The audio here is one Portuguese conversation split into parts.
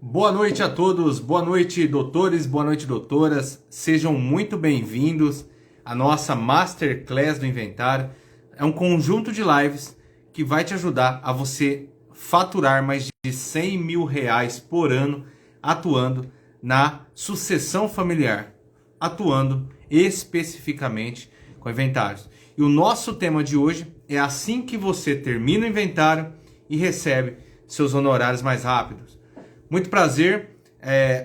Boa noite a todos, boa noite doutores, boa noite doutoras, sejam muito bem-vindos à nossa Masterclass do Inventário. É um conjunto de lives que vai te ajudar a você faturar mais de 100 mil reais por ano atuando na sucessão familiar, atuando especificamente com inventários. E o nosso tema de hoje é assim que você termina o inventário e recebe seus honorários mais rápidos. Muito prazer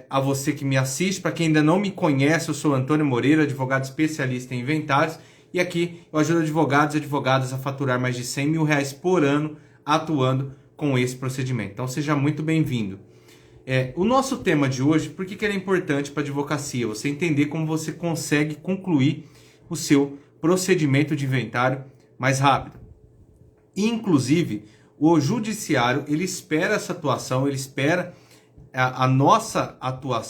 a você que me assiste. Para quem ainda não me conhece, eu sou Antônio Moreira, advogado especialista em inventários. E aqui eu ajudo advogados e advogadas a faturar mais de 100 mil reais por ano atuando com esse procedimento. Então seja muito bem-vindo. O nosso tema de hoje, por que ele é importante para a advocacia? Você entender como você consegue concluir o seu procedimento de inventário mais rápido. Inclusive, o judiciário, ele espera essa atuação, ele espera a nossa atuação,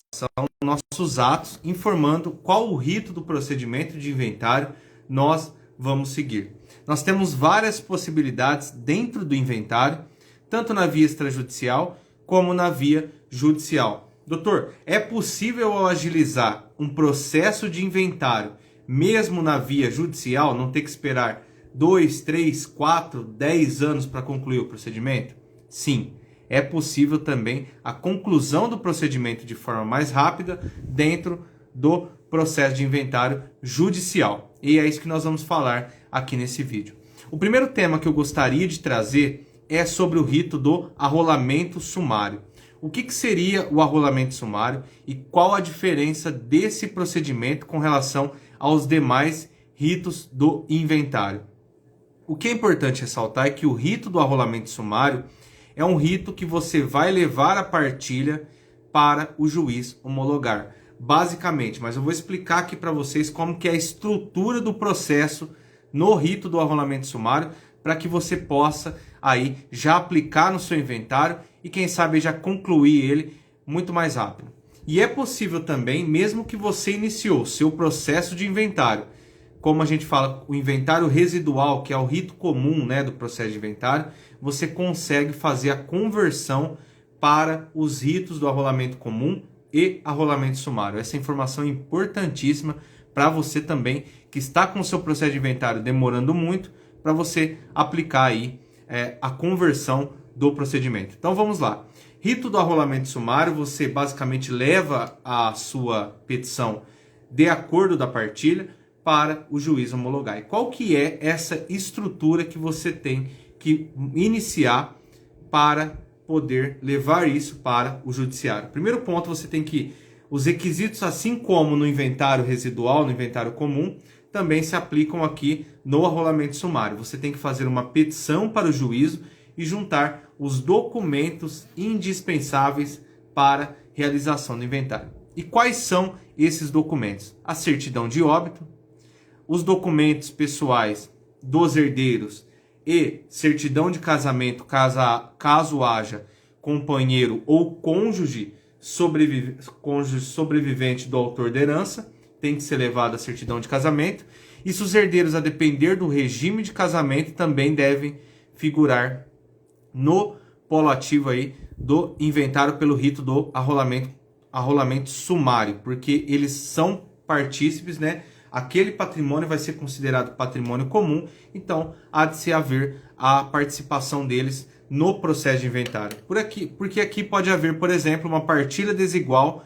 nossos atos, informando qual o rito do procedimento de inventário nós vamos seguir. Nós temos várias possibilidades dentro do inventário, tanto na via extrajudicial como na via judicial. Doutor, é possível eu agilizar um processo de inventário, mesmo na via judicial, não ter que esperar 2, 3, 4, 10 anos para concluir o procedimento? Sim. É possível também a conclusão do procedimento de forma mais rápida dentro do processo de inventário judicial. E é isso que nós vamos falar aqui nesse vídeo. O primeiro tema que eu gostaria de trazer é sobre o rito do arrolamento sumário. O que seria o arrolamento sumário e qual a diferença desse procedimento com relação aos demais ritos do inventário? O que é importante ressaltar é que o rito do arrolamento sumário é um rito que você vai levar a partilha para o juiz homologar. Basicamente, mas eu vou explicar aqui para vocês como que é a estrutura do processo no rito do arrolamento sumário, para que você possa aí já aplicar no seu inventário e quem sabe já concluir ele muito mais rápido. E é possível também, mesmo que você iniciou seu processo de inventário, como a gente fala, o inventário residual, que é o rito comum, né, do processo de inventário, você consegue fazer a conversão para os ritos do arrolamento comum e arrolamento sumário. Essa informação é importantíssima para você também, que está com o seu processo de inventário demorando muito, para você aplicar aí a conversão do procedimento. Então vamos lá. Rito do arrolamento sumário, você basicamente leva a sua petição de acordo da partilha para o juiz homologar. E qual que é essa estrutura que você tem que iniciar para poder levar isso para o judiciário? Primeiro ponto, você tem que os requisitos, assim como no inventário residual, no inventário comum, também se aplicam aqui no arrolamento sumário. Você tem que fazer uma petição para o juízo e juntar os documentos indispensáveis para realização do inventário. E quais são esses documentos? A certidão de óbito, os documentos pessoais dos herdeiros e certidão de casamento, caso haja companheiro ou cônjuge sobrevivente do autor da herança, tem que ser levada a certidão de casamento. E se os herdeiros, a depender do regime de casamento, também devem figurar no polo ativo aí do inventário pelo rito do arrolamento sumário, porque eles são partícipes, né? Aquele patrimônio vai ser considerado patrimônio comum, então há de se haver a participação deles no processo de inventário. Porque aqui pode haver, por exemplo, uma partilha desigual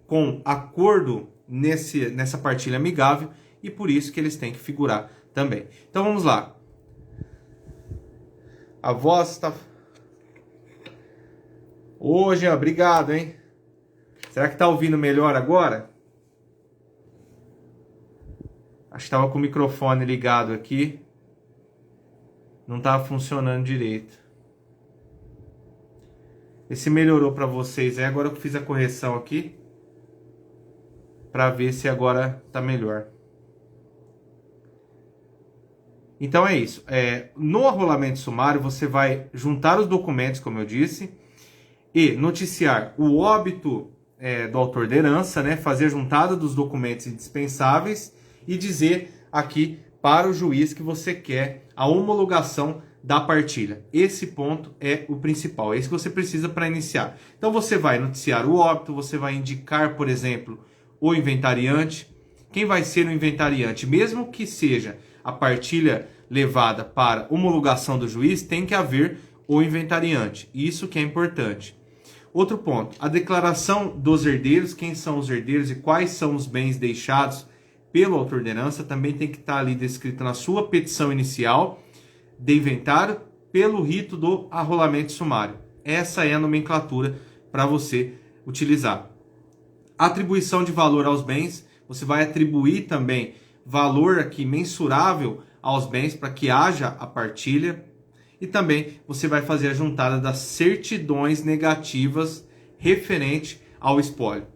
com acordo nessa partilha amigável e por isso que eles têm que figurar também. Então vamos lá. A voz está... Hoje, obrigado, hein? Será que está ouvindo melhor agora? Acho que estava com o microfone ligado aqui. Não estava funcionando direito. E se melhorou para vocês? Agora eu fiz a correção aqui. Para ver se agora está melhor. Então é isso. No arrolamento sumário você vai juntar os documentos, como eu disse. E noticiar o óbito do autor da herança, né? Fazer a juntada dos documentos indispensáveis. E dizer aqui para o juiz que você quer a homologação da partilha. Esse ponto é o principal, é isso que você precisa para iniciar. Então você vai noticiar o óbito, você vai indicar, por exemplo, o inventariante. Quem vai ser o inventariante? Mesmo que seja a partilha levada para homologação do juiz, tem que haver o inventariante. Isso que é importante. Outro ponto, a declaração dos herdeiros, quem são os herdeiros e quais são os bens deixados pelo autor de herança, também tem que estar ali descrito na sua petição inicial de inventário pelo rito do arrolamento sumário. Essa é a nomenclatura para você utilizar. Atribuição de valor aos bens, você vai atribuir também valor aqui mensurável aos bens para que haja a partilha. E também você vai fazer a juntada das certidões negativas referente ao espólio.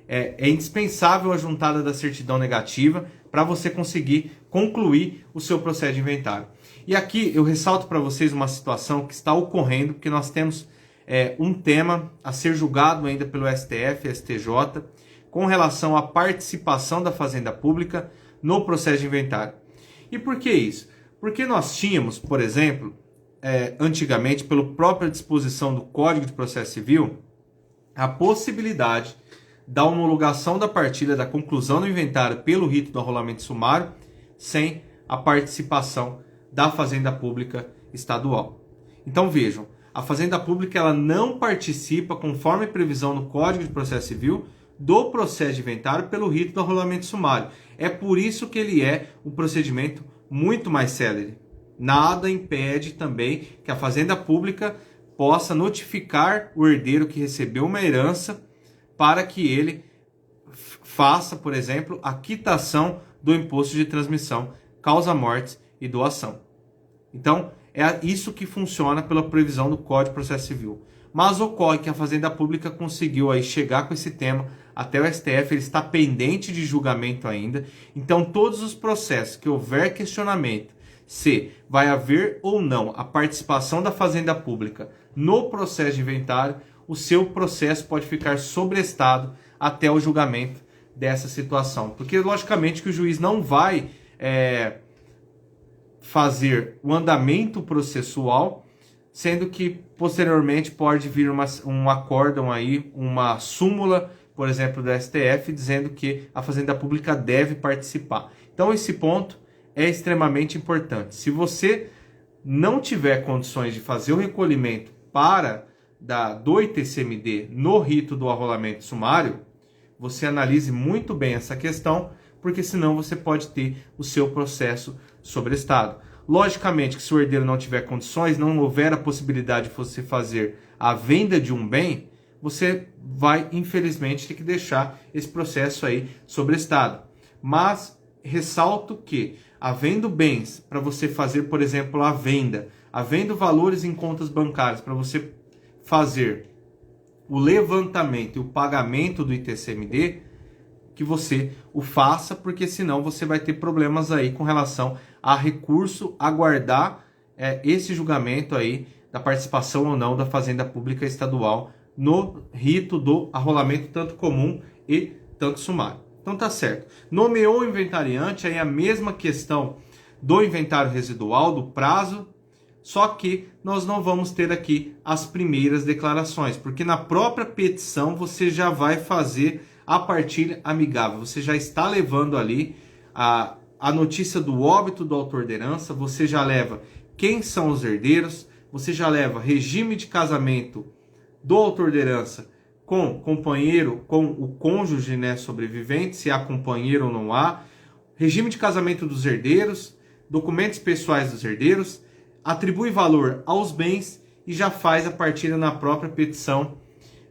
É indispensável a juntada da certidão negativa para você conseguir concluir o seu processo de inventário. E aqui eu ressalto para vocês uma situação que está ocorrendo, porque nós temos um tema a ser julgado ainda pelo STF e STJ com relação à participação da Fazenda Pública no processo de inventário. E por que isso? Porque nós tínhamos, por exemplo, antigamente, pela própria disposição do Código de Processo Civil, a possibilidade da homologação da partilha, da conclusão do inventário pelo rito do arrolamento sumário, sem a participação da Fazenda Pública Estadual. Então vejam, a Fazenda Pública ela não participa, conforme previsão no Código de Processo Civil, do processo de inventário pelo rito do arrolamento sumário. É por isso que ele é um procedimento muito mais célere. Nada impede também que a Fazenda Pública possa notificar o herdeiro que recebeu uma herança para que ele faça, por exemplo, a quitação do imposto de transmissão, causa-mortes e doação. Então, é isso que funciona pela previsão do Código de Processo Civil. Mas ocorre que a Fazenda Pública conseguiu aí chegar com esse tema até o STF, ele está pendente de julgamento ainda. Então, todos os processos que houver questionamento se vai haver ou não a participação da Fazenda Pública no processo de inventário, o seu processo pode ficar sobrestado até o julgamento dessa situação. Porque, logicamente, que o juiz não vai fazer o andamento processual, sendo que, posteriormente, pode vir um acórdão aí, uma súmula, por exemplo, do STF, dizendo que a Fazenda Pública deve participar. Então, esse ponto é extremamente importante. Se você não tiver condições de fazer o recolhimento do ITCMD no rito do arrolamento sumário, você analise muito bem essa questão, porque senão você pode ter o seu processo sobrestado. Logicamente que se o herdeiro não tiver condições, não houver a possibilidade de você fazer a venda de um bem, você vai, infelizmente, ter que deixar esse processo aí sobrestado. Mas ressalto que, havendo bens para você fazer, por exemplo, a venda, havendo valores em contas bancárias para você fazer o levantamento e o pagamento do ITCMD, que você o faça, porque senão você vai ter problemas aí com relação a recurso, aguardar esse julgamento aí da participação ou não da Fazenda Pública Estadual no rito do arrolamento tanto comum e tanto sumário. Então tá certo. Nomeou o inventariante, aí a mesma questão do inventário residual, do prazo, só que nós não vamos ter aqui as primeiras declarações, porque na própria petição você já vai fazer a partilha amigável, você já está levando ali a notícia do óbito do autor de herança, você já leva quem são os herdeiros, você já leva regime de casamento do autor de herança com companheiro, com o cônjuge, né, sobrevivente, se há companheiro ou não há, regime de casamento dos herdeiros, documentos pessoais dos herdeiros, atribui valor aos bens e já faz a partilha na própria petição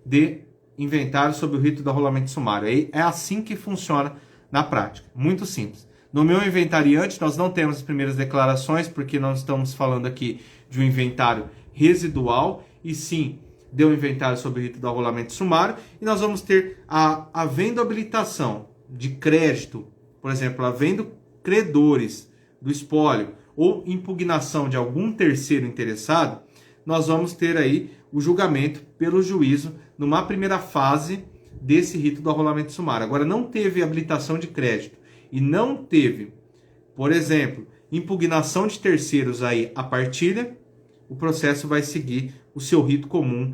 de inventário sob o rito do arrolamento sumário. É assim que funciona na prática, muito simples. Nomeou o inventariante, nós não temos as primeiras declarações, porque nós estamos falando aqui de um inventário residual, e sim deu inventário sobre o rito do arrolamento sumário, e nós vamos ter havendo habilitação de crédito, por exemplo, havendo credores do espólio ou impugnação de algum terceiro interessado, nós vamos ter aí o julgamento pelo juízo numa primeira fase desse rito do arrolamento sumário. Agora, não teve habilitação de crédito e não teve, por exemplo, impugnação de terceiros aí a partilha, o processo vai seguir o seu rito comum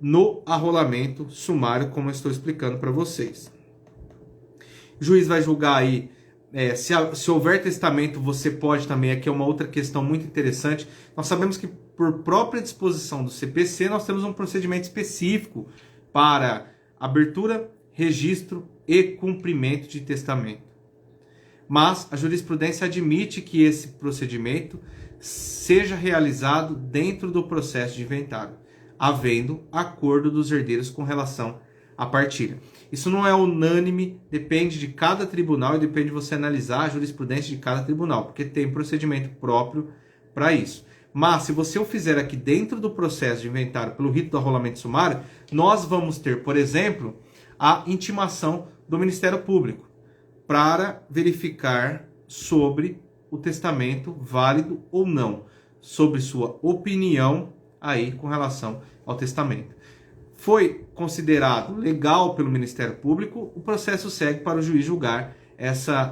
no arrolamento sumário, como eu estou explicando para vocês. O juiz vai julgar aí, se houver testamento, você pode também, aqui é uma outra questão muito interessante, nós sabemos que por própria disposição do CPC, nós temos um procedimento específico para abertura, registro e cumprimento de testamento. Mas a jurisprudência admite que esse procedimento seja realizado dentro do processo de inventário, havendo acordo dos herdeiros com relação à partilha. Isso não é unânime, depende de cada tribunal e depende de você analisar a jurisprudência de cada tribunal, porque tem procedimento próprio para isso. Mas se você o fizer aqui dentro do processo de inventário pelo rito do arrolamento sumário, nós vamos ter, por exemplo, a intimação do Ministério Público para verificar sobre o testamento válido ou não, sobre sua opinião aí com relação ao testamento. Foi considerado legal pelo Ministério Público, o processo segue para o juiz julgar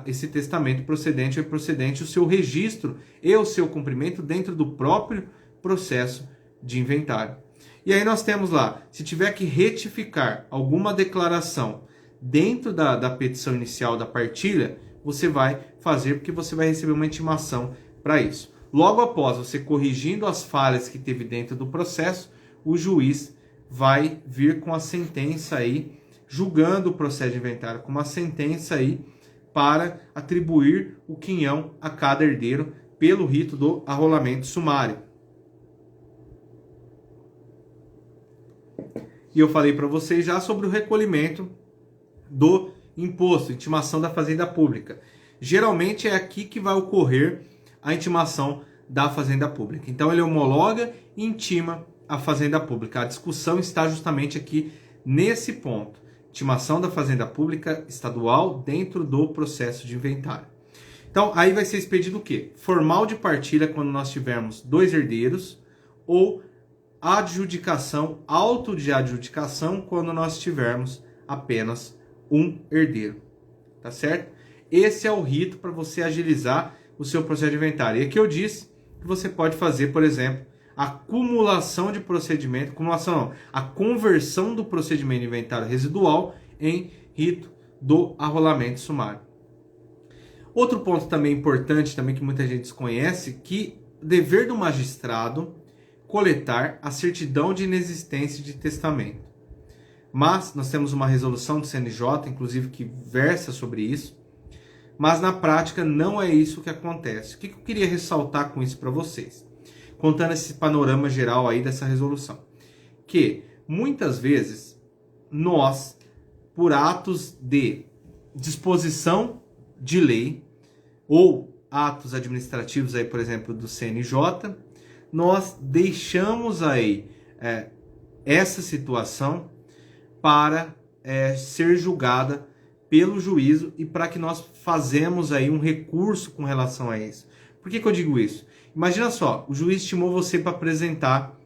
esse testamento procedente ou improcedente, o seu registro e o seu cumprimento dentro do próprio processo de inventário. E aí nós temos lá, se tiver que retificar alguma declaração dentro da petição inicial da partilha, você vai fazer porque você vai receber uma intimação para isso. Logo após você corrigindo as falhas que teve dentro do processo, o juiz vai vir com a sentença aí, julgando o processo de inventário, com uma sentença aí para atribuir o quinhão a cada herdeiro pelo rito do arrolamento sumário. E eu falei para vocês já sobre o recolhimento do imposto, intimação da Fazenda Pública. Geralmente é aqui que vai ocorrer a intimação da Fazenda Pública. Então ele homologa e intima a Fazenda Pública. A discussão está justamente aqui nesse ponto. Intimação da Fazenda Pública estadual dentro do processo de inventário. Então aí vai ser expedido o quê? Formal de partilha quando nós tivermos 2 herdeiros ou adjudicação, auto de adjudicação quando nós tivermos apenas um herdeiro, tá certo? Esse é o rito para você agilizar o seu processo de inventário. E aqui eu disse que você pode fazer, por exemplo, a cumulação de procedimento, a conversão do procedimento de inventário residual em rito do arrolamento sumário. Outro ponto também importante, também que muita gente desconhece, que dever do magistrado coletar a certidão de inexistência de testamento. Mas nós temos uma resolução do CNJ, inclusive, que versa sobre isso. Mas na prática não é isso que acontece. O que eu queria ressaltar com isso para vocês? Contando esse panorama geral aí dessa resolução. Que muitas vezes nós, por atos de disposição de lei ou atos administrativos aí, por exemplo, do CNJ, nós deixamos aí essa situação para ser julgada pelo juízo e para que nós fazemos aí um recurso com relação a isso. Por que eu digo isso? Imagina só, o juiz estimou você para apresentar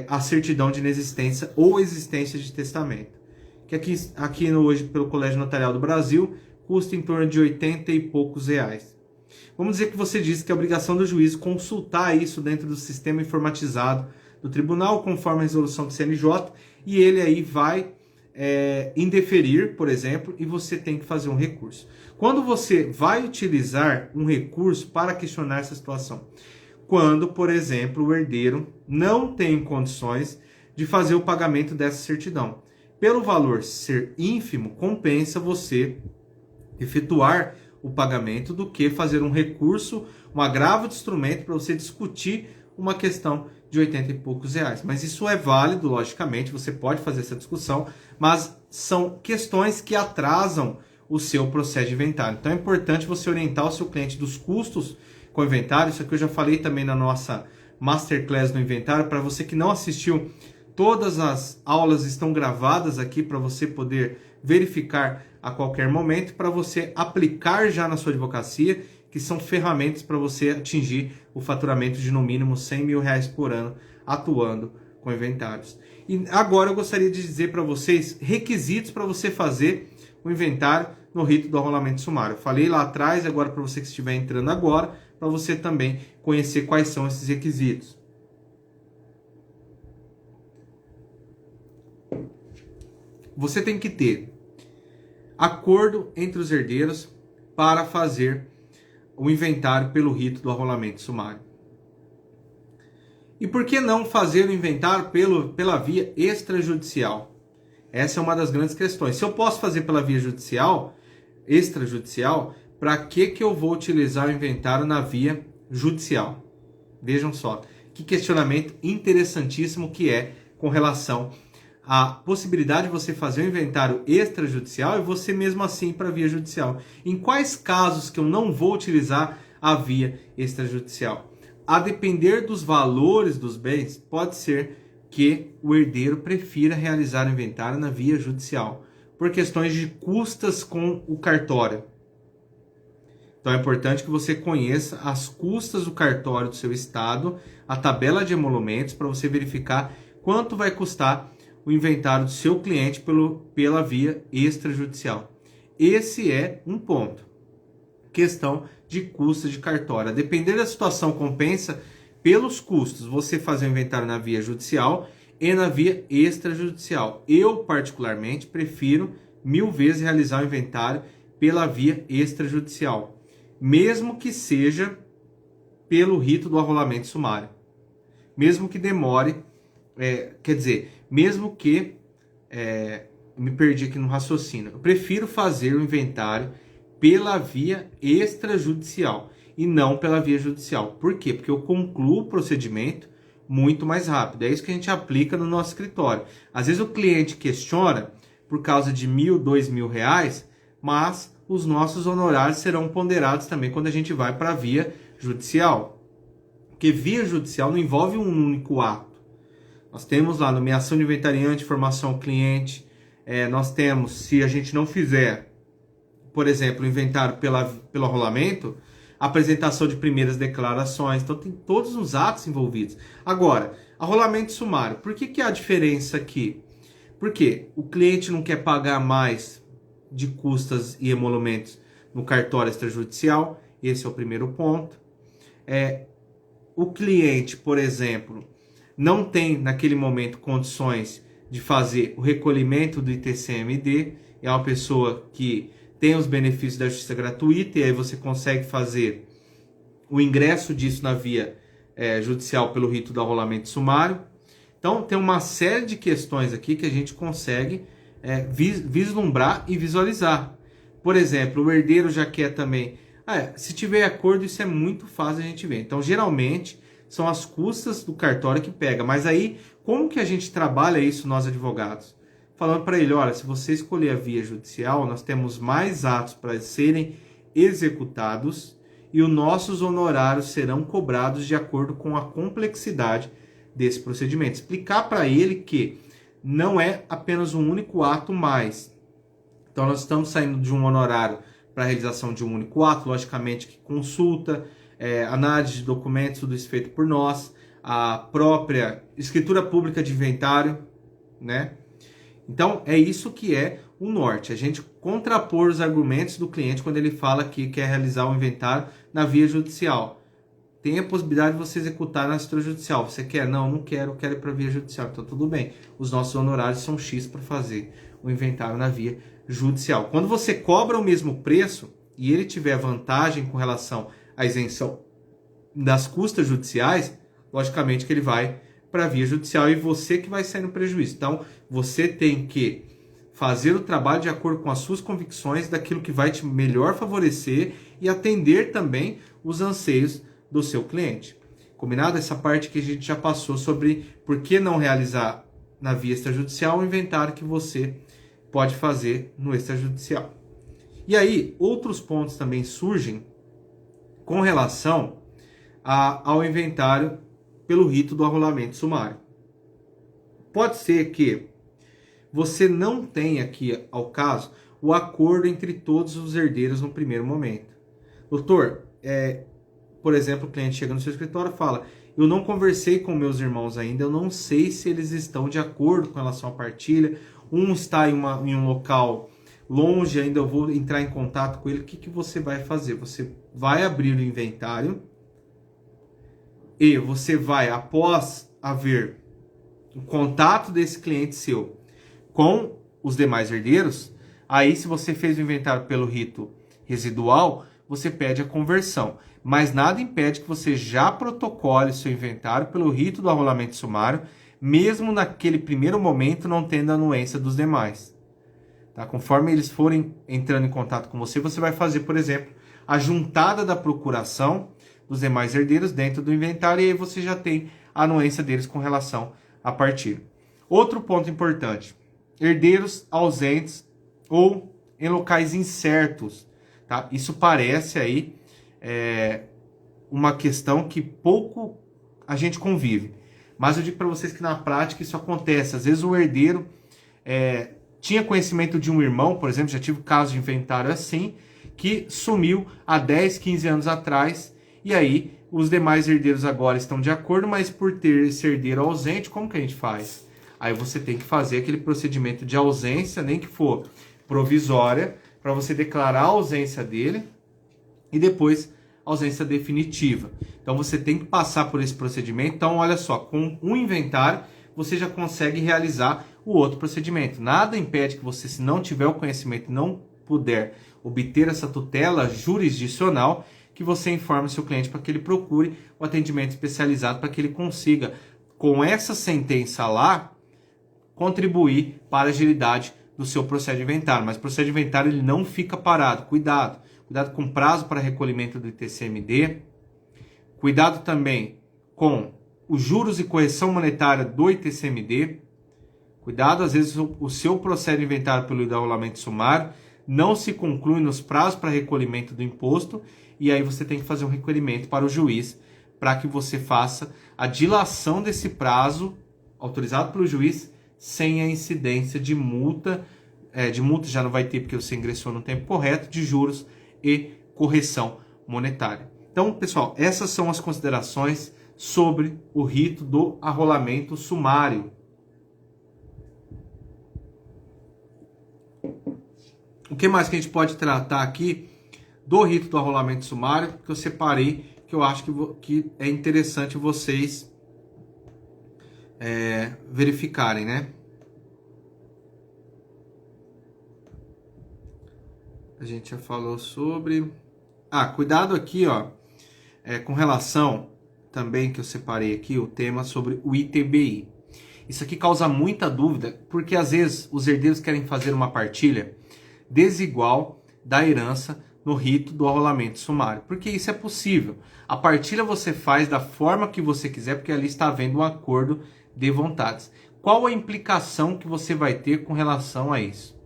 a certidão de inexistência ou existência de testamento, que aqui hoje pelo Colégio Notarial do Brasil custa em torno de 80 e poucos reais. Vamos dizer que você disse que é obrigação do juiz consultar isso dentro do sistema informatizado do tribunal, conforme a resolução do CNJ, e ele aí vai indeferir, por exemplo, e você tem que fazer um recurso. Quando você vai utilizar um recurso para questionar essa situação? Quando, por exemplo, o herdeiro não tem condições de fazer o pagamento dessa certidão. Pelo valor ser ínfimo, compensa você efetuar o pagamento do que fazer um recurso, um agravo de instrumento para você discutir uma questão de 80 e poucos reais. Mas isso é válido, logicamente, você pode fazer essa discussão, mas são questões que atrasam o seu processo de inventário. Então é importante você orientar o seu cliente dos custos com o inventário. Isso aqui eu já falei também na nossa Masterclass no inventário. Para você que não assistiu, todas as aulas estão gravadas aqui para você poder verificar a qualquer momento, para você aplicar já na sua advocacia, que são ferramentas para você atingir o faturamento de no mínimo 100 mil reais por ano atuando com inventários. E agora eu gostaria de dizer para vocês requisitos para você fazer o inventário no rito do arrolamento sumário. Eu falei lá atrás, agora para você que estiver entrando agora, para você também conhecer quais são esses requisitos. Você tem que ter acordo entre os herdeiros para fazer o inventário pelo rito do arrolamento sumário. E por que não fazer o inventário pela via extrajudicial? Essa é uma das grandes questões. Se eu posso fazer pela via judicial, extrajudicial, para que eu vou utilizar o inventário na via judicial? Vejam só, que questionamento interessantíssimo que é com relação à possibilidade de você fazer um inventário extrajudicial e você mesmo assim para a via judicial. Em quais casos que eu não vou utilizar a via extrajudicial? A depender dos valores dos bens, pode ser que o herdeiro prefira realizar o inventário na via judicial, por questões de custas com o cartório. Então é importante que você conheça as custas do cartório do seu estado, a tabela de emolumentos, para você verificar quanto vai custar o inventário do seu cliente pela via extrajudicial. Esse é um ponto. Questão de custos de cartório. A depender da situação, compensa pelos custos você fazer o inventário na via judicial e na via extrajudicial. Eu, particularmente, prefiro 1000 vezes realizar o inventário pela via extrajudicial, mesmo que seja pelo rito do arrolamento sumário. Mesmo que demore, mesmo que... me perdi aqui no raciocínio. Eu prefiro fazer o inventário pela via extrajudicial e não pela via judicial. Por quê? Porque eu concluo o procedimento muito mais rápido. É isso que a gente aplica no nosso escritório. Às vezes o cliente questiona por causa de R$1.000, R$2.000, mas os nossos honorários serão ponderados também quando a gente vai para a via judicial. Porque via judicial não envolve um único ato. Nós temos lá nomeação de inventariante, formação ao cliente. Nós temos, se a gente não fizer, por exemplo, o inventário pelo arrolamento, apresentação de primeiras declarações. Então tem todos os atos envolvidos. Agora, arrolamento sumário. Por que há a diferença aqui? Porque o cliente não quer pagar mais de custas e emolumentos no cartório extrajudicial. Esse é o primeiro ponto. O cliente, por exemplo, não tem naquele momento condições de fazer o recolhimento do ITCMD. É uma pessoa que tem os benefícios da justiça gratuita e aí você consegue fazer o ingresso disso na via judicial pelo rito do arrolamento sumário. Então tem uma série de questões aqui que a gente consegue vislumbrar e visualizar. Por exemplo, o herdeiro já quer também... se tiver acordo, isso é muito fácil a gente ver. Então geralmente são as custas do cartório que pega. Mas aí, como que a gente trabalha isso nós advogados? Falando para ele, olha, se você escolher a via judicial, nós temos mais atos para serem executados e os nossos honorários serão cobrados de acordo com a complexidade desse procedimento. Explicar para ele que não é apenas um único ato mais. Então, nós estamos saindo de um honorário para a realização de um único ato, logicamente que consulta, análise de documentos, tudo isso feito por nós, a própria escritura pública de inventário, né? Então, é isso que é o norte. A gente contrapor os argumentos do cliente quando ele fala que quer realizar o inventário na via judicial. Tem a possibilidade de você executar na extrajudicial. Você quer? Não, não quero, quero ir para a via judicial. Então, tudo bem. Os nossos honorários são X para fazer o inventário na via judicial. Quando você cobra o mesmo preço e ele tiver vantagem com relação à isenção das custas judiciais, logicamente que ele vai para a via judicial e você que vai sair no prejuízo. Então, você tem que fazer o trabalho de acordo com as suas convicções, daquilo que vai te melhor favorecer e atender também os anseios do seu cliente. Combinado? Essa parte que a gente já passou sobre por que não realizar na via extrajudicial o inventário que você pode fazer no extrajudicial. E aí, outros pontos também surgem com relação ao inventário pelo rito do arrolamento sumário. Pode ser que você não tenha aqui, ao caso, o acordo entre todos os herdeiros no primeiro momento. Doutor, por exemplo, o cliente chega no seu escritório e fala: eu não conversei com meus irmãos ainda, eu não sei se eles estão de acordo com relação à partilha, um está em um local longe, ainda eu vou entrar em contato com ele. O que você vai fazer? Você vai abrir o inventário e você vai, após haver o contato desse cliente seu com os demais herdeiros, aí se você fez o inventário pelo rito residual, você pede a conversão. Mas nada impede que você já protocole seu inventário pelo rito do arrolamento sumário, mesmo naquele primeiro momento não tendo a anuência dos demais. Tá? Conforme eles forem entrando em contato com você, você vai fazer, por exemplo, a juntada da procuração dos demais herdeiros dentro do inventário, e aí você já tem a anuência deles com relação à partilha. Outro ponto importante: herdeiros ausentes ou em locais incertos. Tá? Isso parece aí uma questão que pouco a gente convive. Mas eu digo para vocês que na prática isso acontece. Às vezes o herdeiro tinha conhecimento de um irmão, por exemplo, já tive casos de inventário assim, que sumiu há 10, 15 anos atrás, e aí os demais herdeiros agora estão de acordo, mas por ter esse herdeiro ausente, como que a gente faz? Aí você tem que fazer aquele procedimento de ausência, nem que for provisória, para você declarar a ausência dele e depois a ausência definitiva. Então você tem que passar por esse procedimento. Então olha só, com um inventário você já consegue realizar o outro procedimento. Nada impede que você, se não tiver o conhecimento e não puder obter essa tutela jurisdicional, que você informe seu cliente para que ele procure o atendimento especializado, para que ele consiga, com essa sentença lá, contribuir para a agilidade do seu processo de inventário. Mas o processo de inventário ele não fica parado. Cuidado. Cuidado com prazo para recolhimento do ITCMD. Cuidado também com os juros e correção monetária do ITCMD. Cuidado, às vezes o seu processo de inventário pelo arrolamento sumário não se conclui nos prazos para recolhimento do imposto, e aí você tem que fazer um requerimento para o juiz para que você faça a dilação desse prazo autorizado pelo juiz sem a incidência de multa. De multa já não vai ter porque você ingressou no tempo correto, de juros e correção monetária. Então, pessoal, essas são as considerações sobre o rito do arrolamento sumário. O que mais que a gente pode tratar aqui do rito do arrolamento sumário, que eu separei, que eu acho que é interessante vocês verificarem, né? A gente já falou sobre... cuidado aqui, ó, com relação também que eu separei aqui, o tema sobre o ITBI. Isso aqui causa muita dúvida, porque às vezes os herdeiros querem fazer uma partilha desigual da herança no rito do arrolamento sumário. Porque isso é possível. A partilha você faz da forma que você quiser, porque ali está havendo um acordo de vontades. Qual a implicação que você vai ter com relação a isso?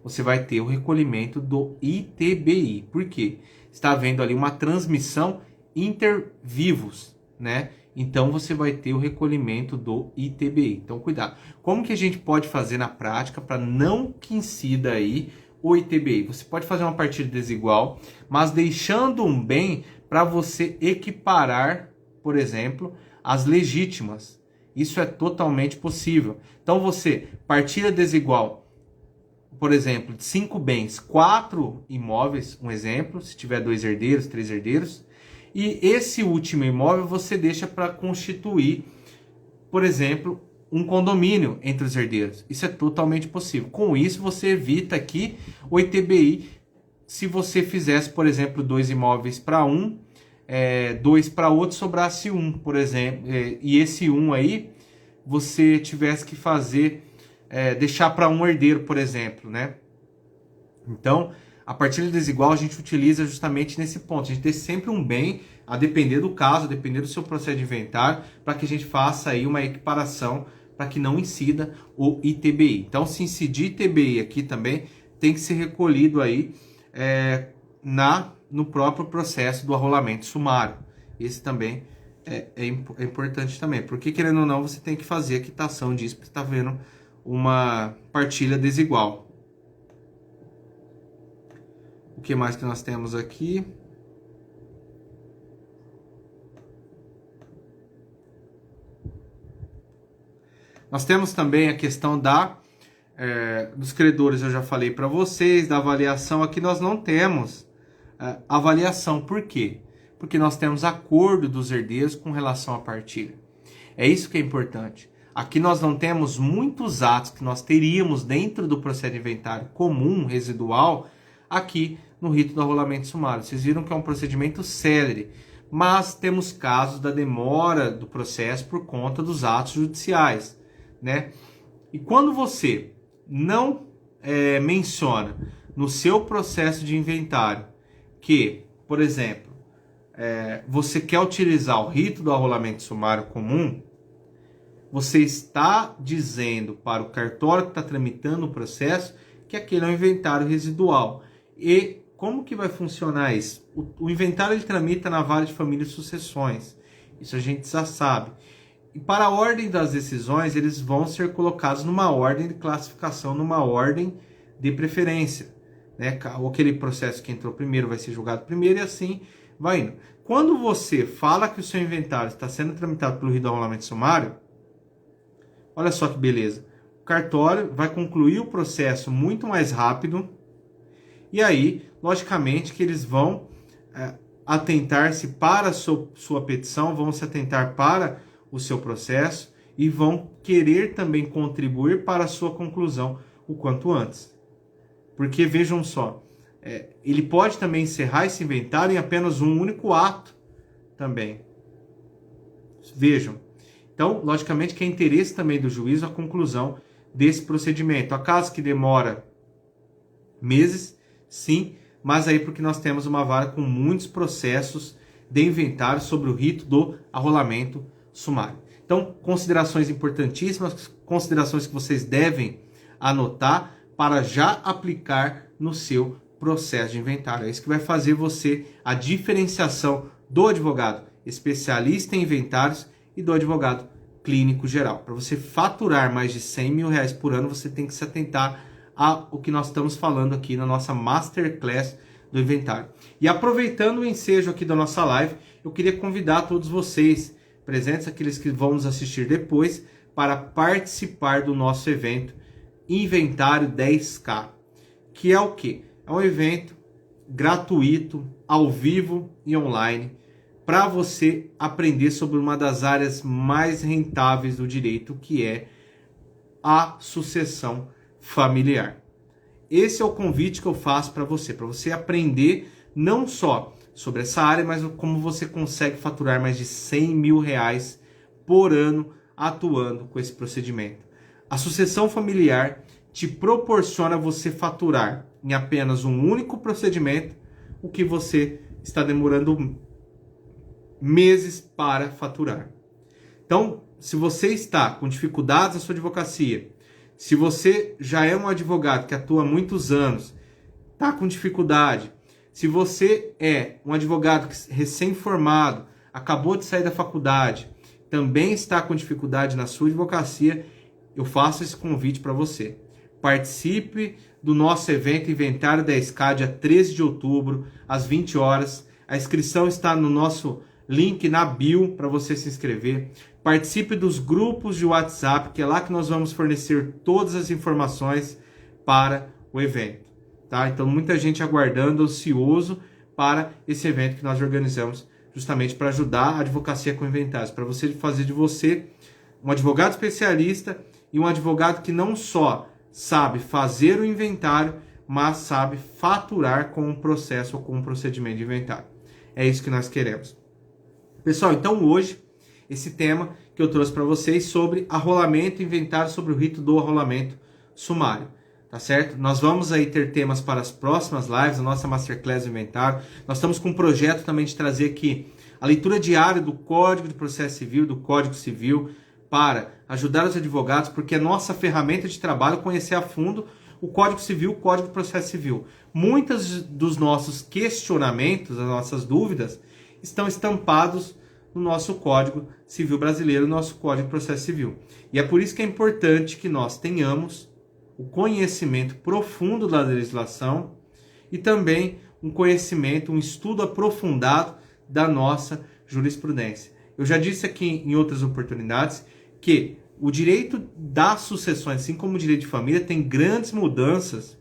Você vai ter o recolhimento do ITBI. Por quê? Está havendo ali uma transmissão inter vivos, né? Então você vai ter o recolhimento do ITBI. Então cuidado. Como que a gente pode fazer na prática para não que incida aí o ITBI? Você pode fazer uma partilha desigual, mas deixando um bem para você equiparar, por exemplo, as legítimas. Isso é totalmente possível. Então você partilha desigual, por exemplo, de 5 bens, 4 imóveis, um exemplo, se tiver 2 herdeiros, 3 herdeiros, e esse último imóvel você deixa para constituir, por exemplo, um condomínio entre os herdeiros. Isso é totalmente possível. Com isso, você evita aqui o ITBI se você fizesse, por exemplo, 2 imóveis para um, 2 para outro, sobrasse um, por exemplo, e esse um aí você tivesse que fazer, deixar para um herdeiro, por exemplo, né? Então, a partilha desigual a gente utiliza justamente nesse ponto. A gente tem sempre um bem, a depender do caso, a depender do seu processo de inventário, para que a gente faça aí uma equiparação, para que não incida o ITBI. Então, se incidir ITBI aqui também, tem que ser recolhido aí no próprio processo do arrolamento sumário. Esse também é importante também, porque querendo ou não, você tem que fazer a quitação disso, porque você está vendo uma partilha desigual. O que mais que nós temos aqui? Nós temos também a questão dos credores, eu já falei para vocês, da avaliação. Aqui nós não temos avaliação. Por quê? porque nós temos acordo dos herdeiros com relação à partilha. É isso que é importante. Aqui nós não temos muitos atos que nós teríamos dentro do processo de inventário comum, residual, aqui no rito do arrolamento sumário. Vocês viram que é um procedimento célere, mas temos casos da demora do processo por conta dos atos judiciais, né? E quando você não menciona no seu processo de inventário que, por exemplo, você quer utilizar o rito do arrolamento sumário comum, você está dizendo para o cartório que está tramitando o processo que aquele é um inventário residual. E como que vai funcionar isso? O inventário ele tramita na vara de família e sucessões. Isso a gente já sabe. E para a ordem das decisões, eles vão ser colocados numa ordem de classificação, numa ordem de preferência, né? Aquele processo que entrou primeiro vai ser julgado primeiro e assim vai indo. Quando você fala que o seu inventário está sendo tramitado pelo rito do arrolamento sumário, olha só que beleza. O cartório vai concluir o processo muito mais rápido e aí, logicamente, que eles vão atentar-se para a sua petição, vão se atentar para o seu processo e vão querer também contribuir para a sua conclusão o quanto antes. Porque, vejam só, ele pode também encerrar esse inventário em apenas um único ato também. Vejam. Então, logicamente que é interesse também do juízo a conclusão desse procedimento. Há casos que demora meses, sim, mas aí porque nós temos uma vara com muitos processos de inventário sobre o rito do arrolamento sumário. Então, considerações importantíssimas, considerações que vocês devem anotar para já aplicar no seu processo de inventário. É isso que vai fazer você a diferenciação do advogado especialista em inventários e do advogado clínico geral. Para você faturar mais de R$100 mil por ano, você tem que se atentar ao que nós estamos falando aqui na nossa Masterclass do inventário. E aproveitando o ensejo aqui da nossa live, eu queria convidar todos vocês, presentes, aqueles que vão nos assistir depois, para participar do nosso evento Inventário 10K, que é o quê? É um evento gratuito, ao vivo e online, para você aprender sobre uma das áreas mais rentáveis do direito, que é a sucessão familiar. Esse é o convite que eu faço para você aprender não só sobre essa área, mas como você consegue faturar mais de R$100 mil por ano atuando com esse procedimento. A sucessão familiar te proporciona você faturar em apenas um único procedimento o que você está demorando meses para faturar. Então, se você está com dificuldades na sua advocacia, se você já é um advogado que atua há muitos anos, está com dificuldade, se você é um advogado recém-formado, acabou de sair da faculdade, também está com dificuldade na sua advocacia, eu faço esse convite para você. Participe do nosso evento Inventário 10K, dia 13 de outubro, às 20 horas. A inscrição está no nosso link na bio para você se inscrever. Participe dos grupos de WhatsApp, que é lá que nós vamos fornecer todas as informações para o evento. Tá? Então, muita gente aguardando, ansioso para esse evento que nós organizamos justamente para ajudar a advocacia com inventários, para você fazer de você um advogado especialista e um advogado que não só sabe fazer o inventário, mas sabe faturar com um processo ou com um procedimento de inventário. É isso que nós queremos. Pessoal, então hoje, esse tema que eu trouxe para vocês sobre arrolamento e inventário, sobre o rito do arrolamento sumário. Tá certo? Nós vamos aí ter temas para as próximas lives, a nossa Masterclass do inventário. Nós estamos com um projeto também de trazer aqui a leitura diária do Código de Processo Civil, do Código Civil, para ajudar os advogados, porque é nossa ferramenta de trabalho conhecer a fundo o Código Civil, o Código de Processo Civil. Muitos dos nossos questionamentos, as nossas dúvidas, estão estampados no nosso Código Civil brasileiro, no nosso Código de Processo Civil. E é por isso que é importante que nós tenhamos o conhecimento profundo da legislação e também um conhecimento, um estudo aprofundado da nossa jurisprudência. Eu já disse aqui em outras oportunidades que o direito das sucessões, assim como o direito de família, tem grandes mudanças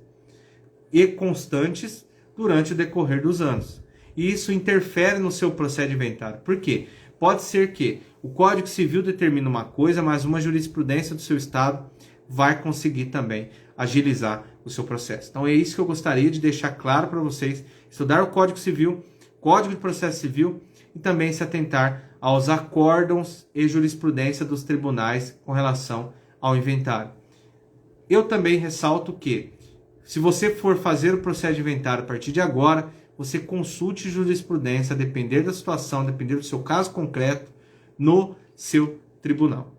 e constantes durante o decorrer dos anos. e isso interfere no seu processo de inventário. Por quê? Pode ser que o Código Civil determine uma coisa, mas uma jurisprudência do seu estado vai conseguir também agilizar o seu processo. Então é isso que eu gostaria de deixar claro para vocês: estudar o Código Civil, Código de Processo Civil, e também se atentar aos acórdãos e jurisprudência dos tribunais com relação ao inventário. Eu também ressalto que, se você for fazer o processo de inventário a partir de agora, você consulte jurisprudência, a depender da situação, a depender do seu caso concreto, no seu tribunal.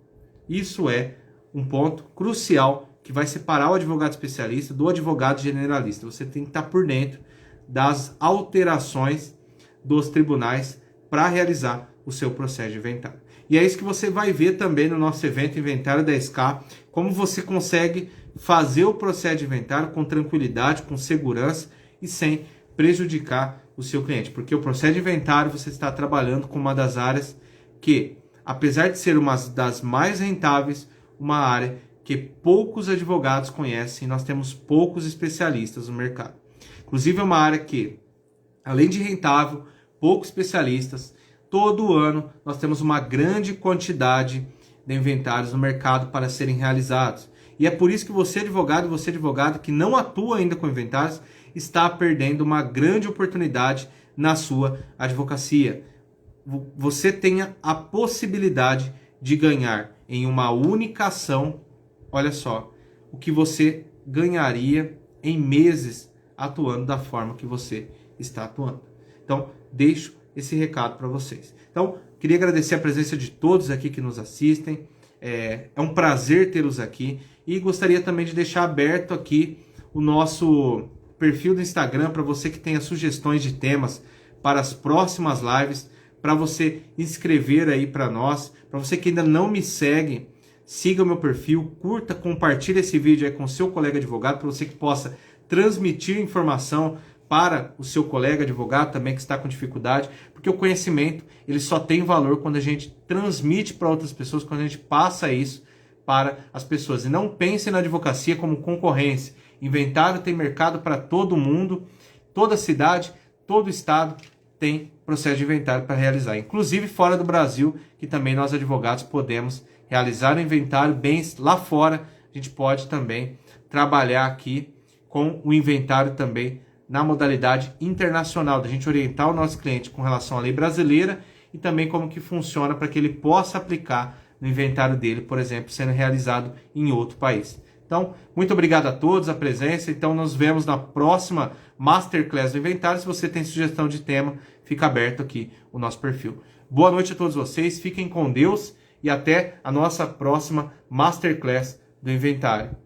Isso é um ponto crucial que vai separar o advogado especialista do advogado generalista. Você tem que estar por dentro das alterações dos tribunais para realizar o seu processo de inventário. E é isso que você vai ver também no nosso evento Inventário 10K, como você consegue fazer o processo de inventário com tranquilidade, com segurança e sem prejudicar o seu cliente. Porque o processo de inventário você está trabalhando com uma das áreas que, apesar de ser uma das mais rentáveis, uma área que poucos advogados conhecem, nós temos poucos especialistas no mercado. Inclusive é uma área que, além de rentável, poucos especialistas, todo ano nós temos uma grande quantidade de inventários no mercado para serem realizados. E é por isso que você advogado que não atua ainda com inventários, está perdendo uma grande oportunidade na sua advocacia. Você tenha a possibilidade de ganhar em uma única ação, olha só, o que você ganharia em meses atuando da forma que você está atuando. Então, deixo esse recado para vocês. Então, queria agradecer a presença de todos aqui que nos assistem. É um prazer tê-los aqui. E gostaria também de deixar aberto aqui o nosso perfil do Instagram para você que tenha sugestões de temas para as próximas lives, para você inscrever aí para nós. Para você que ainda não me segue, siga o meu perfil, curta, compartilhe esse vídeo aí com o seu colega advogado, para você que possa transmitir informação para o seu colega advogado também que está com dificuldade, porque o conhecimento ele só tem valor quando a gente transmite para outras pessoas, quando a gente passa isso para as pessoas. E não pense na advocacia como concorrência. Inventário tem mercado para todo mundo, toda cidade, todo estado tem processo de inventário para realizar, inclusive fora do Brasil, que também nós advogados podemos realizar o inventário bem lá fora. A gente pode também trabalhar aqui com o inventário também na modalidade internacional, da gente orientar o nosso cliente com relação à lei brasileira e também como que funciona para que ele possa aplicar no inventário dele, por exemplo, sendo realizado em outro país. Então, muito obrigado a todos a presença. Então, nos vemos na próxima Masterclass do Inventário. Se você tem sugestão de tema, fica aberto aqui o nosso perfil. Boa noite a todos vocês, fiquem com Deus e até a nossa próxima Masterclass do Inventário.